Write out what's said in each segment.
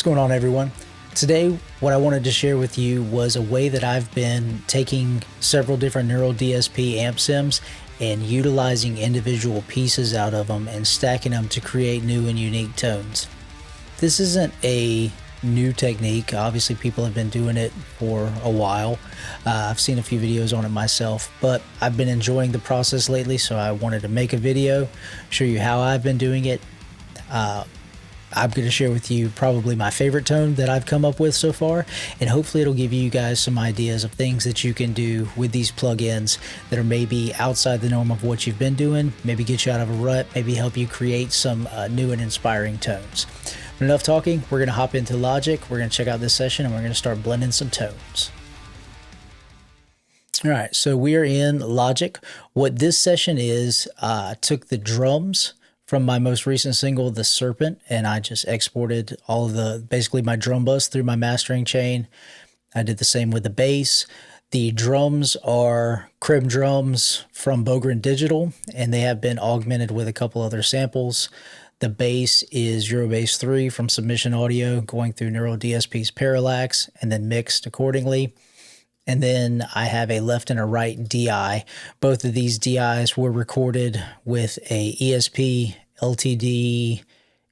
What's going on, everyone? Today, what I wanted to share with you was a way that I've been taking several different neural DSP amp sims and utilizing individual pieces out of them and stacking them to create new and unique tones. This isn't a new technique. Obviously, people have been doing it for a while. I've seen a few videos on it myself, but I've been enjoying the process lately, so I wanted to make a video, show you how I've been doing it. I'm going to share with you probably my favorite tone that I've come up with so far, and hopefully it'll give you guys some ideas of things that you can do with these plugins that are maybe outside the norm of what you've been doing, maybe get you out of a rut, maybe help you create some new and inspiring tones. But enough talking, we're going to hop into Logic, we're going to check out this session, and we're going to start blending some tones. All right, so we are in Logic. What this session is, I took the drums from my most recent single, The Serpent, and I just exported all of basically my drum bus through my mastering chain. I did the same with the bass. The drums are crib drums from Bogren Digital, and they have been augmented with a couple other samples. The bass is Eurobass 3 from Submission Audio, going through Neural DSP's Parallax, and then mixed accordingly. And then I have a left and a right DI. Both of these DIs were recorded with a ESP LTD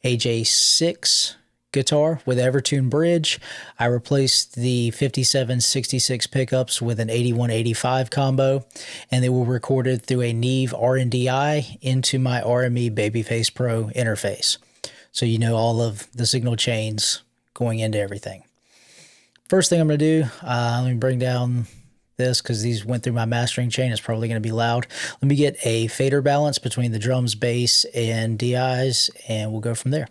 AJ6 guitar with Evertune bridge. I replaced the 5766 pickups with an 8185 combo, and they were recorded through a Neve RNDI into my RME Babyface Pro interface. So you know all of the signal chains going into everything. First thing I'm going to do, let me bring down this because these went through my mastering chain. It's probably going to be loud. Let me get a fader balance between the drums, bass, and DIs, and we'll go from there.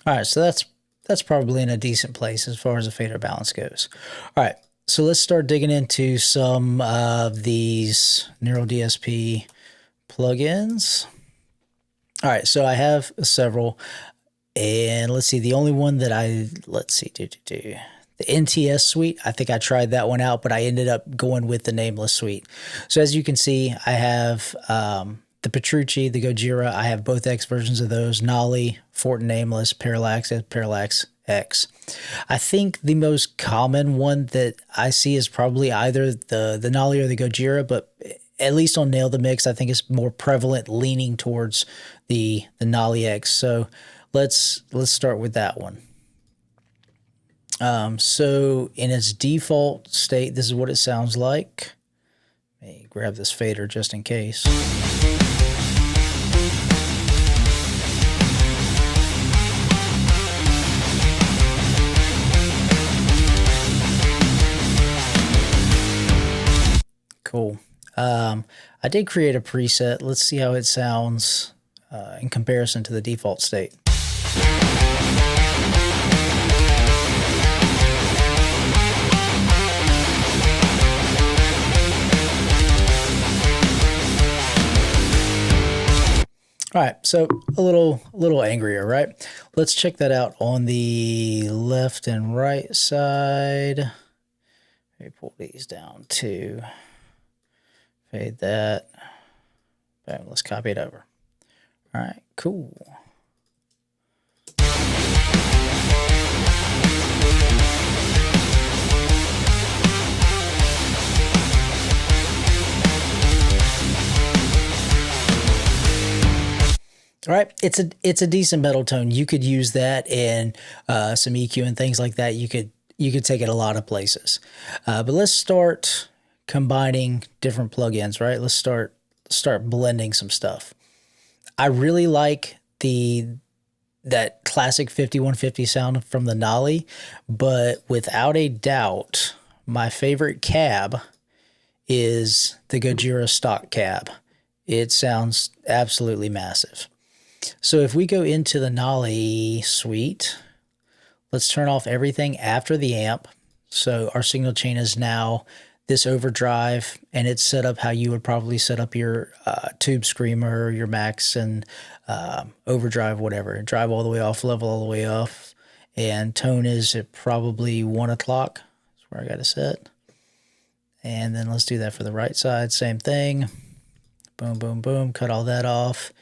All right, so that's probably in a decent place as far as the fader balance goes. All right, so let's start digging into some of these Neural DSP plugins. All right, so I have several, and let's see, the only one that the NTS suite, I think I tried that one out, but I ended up going with the Nameless suite. So as you can see, I have the Petrucci, the Gojira. I have both X versions of those. Nolly, Fort Nameless, Parallax, and Parallax X. I think the most common one that I see is probably either the Nolly or the Gojira, but at least on Nail the Mix, I think it's more prevalent, leaning towards the Nolly X. So let's start with that one. So in its default state, this is what it sounds like. Let me grab this fader just in case. Cool. I did create a preset. Let's see how it sounds in comparison to the default state. All right, so a little angrier, right? Let's check that out on the left and right side. Let me pull these down too. Fade that. Boom, let's copy it over. All right, cool. All right, it's a decent metal tone. You could use that in some EQ and things like that. You could take it a lot of places. But let's start combining different plugins, right? Let's start blending some stuff. I really like that classic 5150 sound from the Nolly, but without a doubt, my favorite cab is the Gojira stock cab. It sounds absolutely massive. So if we go into the Nolly suite, let's turn off everything after the amp. So our signal chain is now this overdrive, and it's set up how you would probably set up your tube screamer, your max and overdrive, whatever. Drive all the way off, level all the way off, and tone is at probably 1 o'clock. That's where I got it set. And then let's do that for the right side. Same thing. Boom, boom, boom. Cut all that off.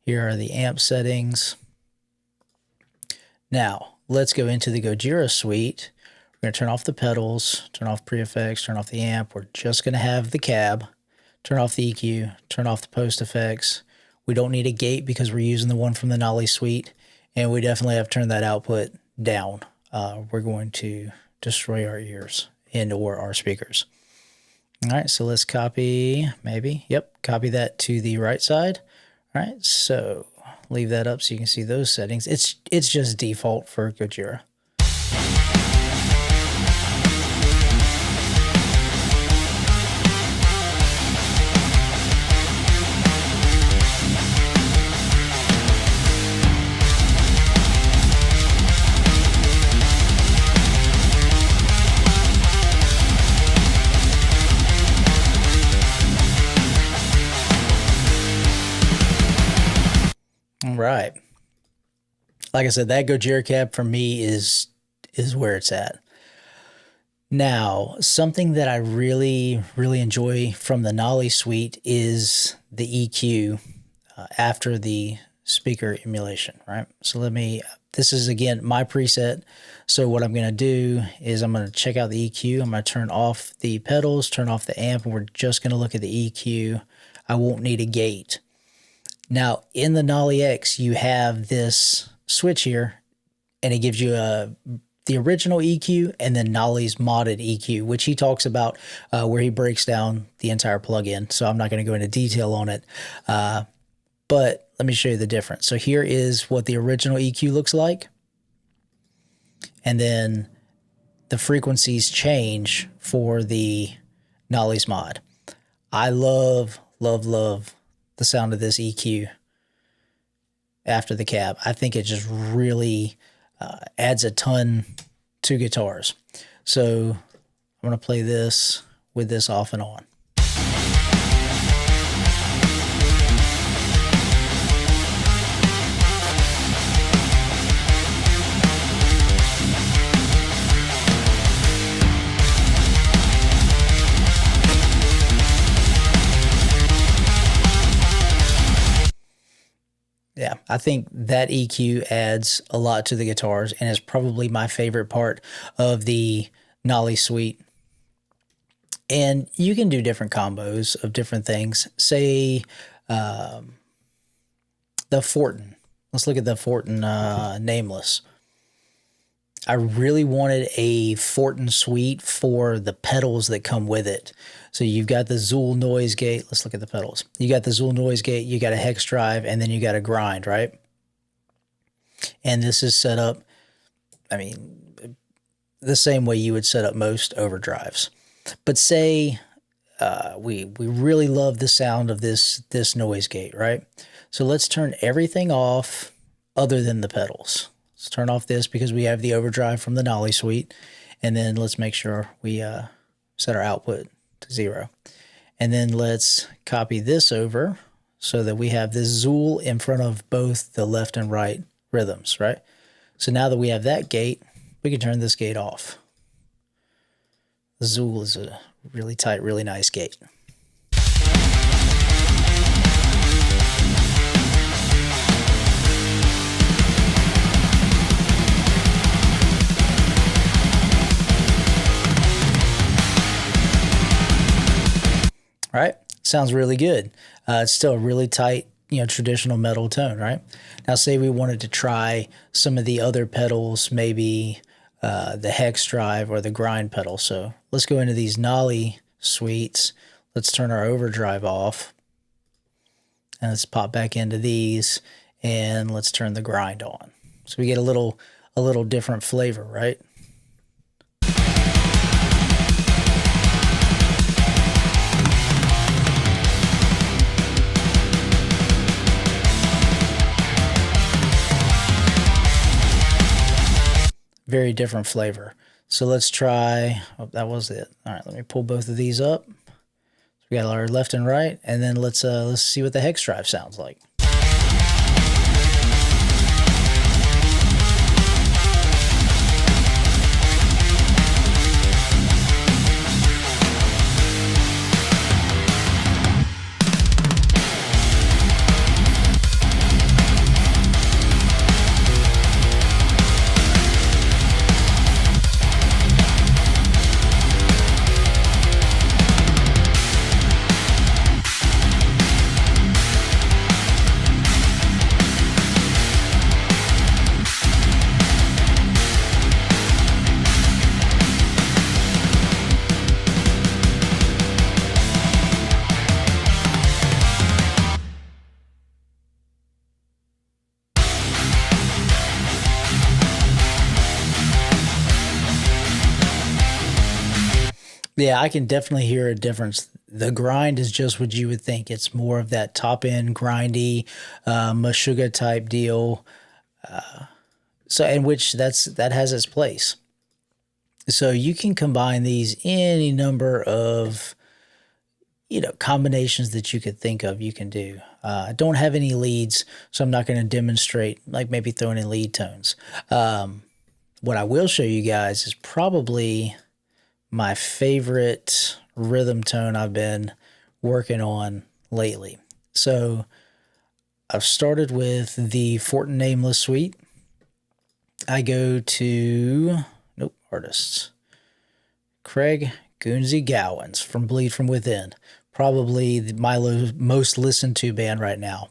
Here are the amp settings. Now, let's go into the Gojira suite. We're going to turn off the pedals, turn off pre-effects, turn off the amp. We're just going to have the cab. Turn off the EQ, turn off the post effects. We don't need a gate because we're using the one from the Nolly suite. And we definitely have turned that output down. We're going to destroy our ears and or our speakers. All right, so let's copy, copy that to the right side. All right, so leave that up so you can see those settings. It's just default for Gojira. Right. Like I said, that Gojira cab for me is where it's at. Now, something that I really, really enjoy from the Nolly suite is the EQ after the speaker emulation, right? So this is again my preset. So what I'm going to do is I'm going to check out the EQ. I'm going to turn off the pedals, turn off the amp, and we're just going to look at the EQ. I won't need a gate. Now, in the Nolly X, you have this switch here, and it gives you the original EQ and then Nolly's modded EQ, which he talks about where he breaks down the entire plugin. So I'm not going to go into detail on it, but let me show you the difference. So here is what the original EQ looks like, and then the frequencies change for the Nolly's mod. I love, love, love the sound of this EQ after the cab. I think it just really adds a ton to guitars. So I'm going to play this with this off and on. Yeah, I think that EQ adds a lot to the guitars and is probably my favorite part of the Nolly suite. And you can do different combos of different things. Say the Fortin. Let's look at the Fortin Nameless. I really wanted a Fortin suite for the pedals that come with it. So you've got the Zool noise gate. Let's look at the pedals. You got the Zool noise gate, you got a hex drive, and then you got a grind, right? And this is set up, I mean, the same way you would set up most overdrives. But say we really love the sound of this noise gate, right? So let's turn everything off other than the pedals. Let's turn off this because we have the overdrive from the Nolly suite. And then let's make sure we set our output to 0. And then let's copy this over so that we have this Zool in front of both the left and right rhythms, right? So now that we have that gate, we can turn this gate off. The Zool is a really tight, really nice gate. All right, sounds really good. It's still a really tight, traditional metal tone, right? Now, say we wanted to try some of the other pedals, maybe the hex drive or the grind pedal. So let's go into these Nolly suites. Let's turn our overdrive off. And let's pop back into these, and let's turn the grind on. So we get a little different flavor, right? very different flavor. So let's try, oh, that was it. All right, let me pull both of these up. So we got our left and right, and then let's see what the hex drive sounds like. Yeah, I can definitely hear a difference. The grind is just what you would think. It's more of that top end grindy, Meshuggah type deal. So, in which that has its place. So you can combine these any number of, combinations that you could think of. You can do. I don't have any leads, so I'm not going to demonstrate like maybe throwing in lead tones. What I will show you guys is probably my favorite rhythm tone I've been working on lately. So I've started with the Fortin Nameless Suite. I go to, artists. Craig Goonsey Gowans from Bleed From Within. Probably my most listened to band right now.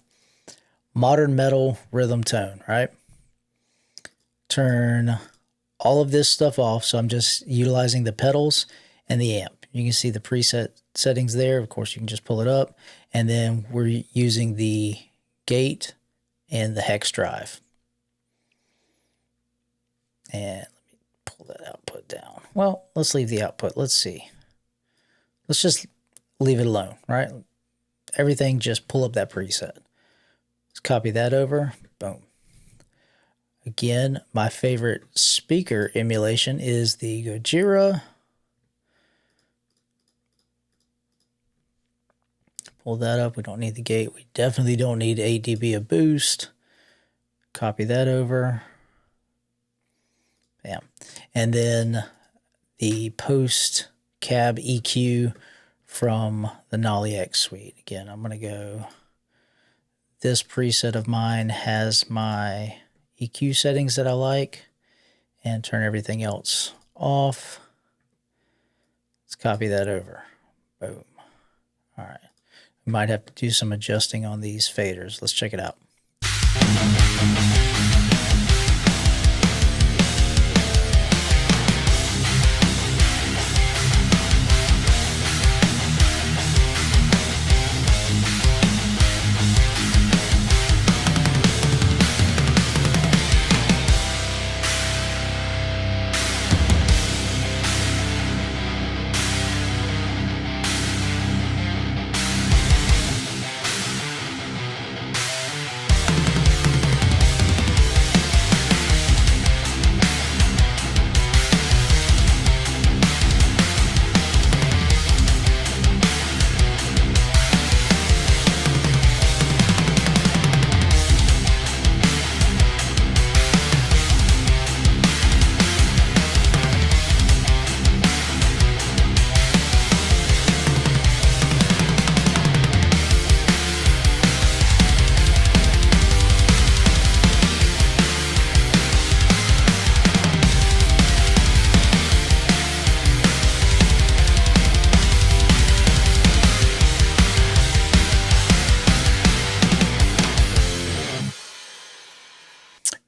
Modern metal rhythm tone, right? Turn all of this stuff off, so I'm just utilizing the pedals and the amp. You can see the preset settings there. Of course, you can just pull it up, and then we're using the gate and the hex drive. And let me pull that output down. Well, let's leave the output. Let's see. Let's just leave it alone, right? Everything, just pull up that preset. Let's copy that over. Boom. Again, my favorite speaker emulation is the Gojira. Pull that up. We don't need the gate. We definitely don't need 8 dB of boost. Copy that over. Bam. And then the post cab EQ from the Nolly X suite. Again, I'm going to go, this preset of mine has my EQ settings that I like, and turn everything else off. Let's copy that over. Boom. All right. We might have to do some adjusting on these faders. Let's check it out.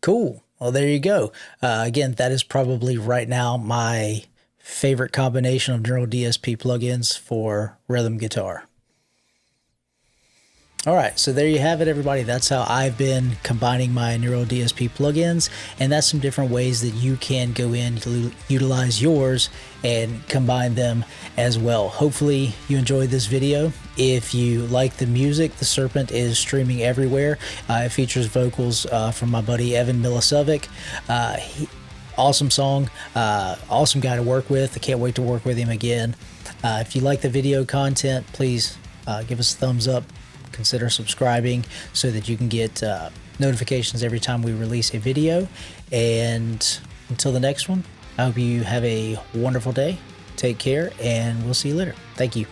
Cool. Well, there you go. Again, that is probably right now my favorite combination of neural DSP plugins for rhythm guitar. All right, so there you have it, everybody. That's how I've been combining my neural DSP plugins, and that's some different ways that you can go in to utilize yours and combine them as well. Hopefully you enjoyed this video. If you like the music, The Serpent is streaming everywhere. It features vocals from my buddy Evan Milicevic. Awesome song, awesome guy to work with. I can't wait to work with him again. If you like the video content, please give us a thumbs up. Consider subscribing so that you can get notifications every time we release a video. And until the next one, I hope you have a wonderful day. Take care, and we'll see you later. Thank you.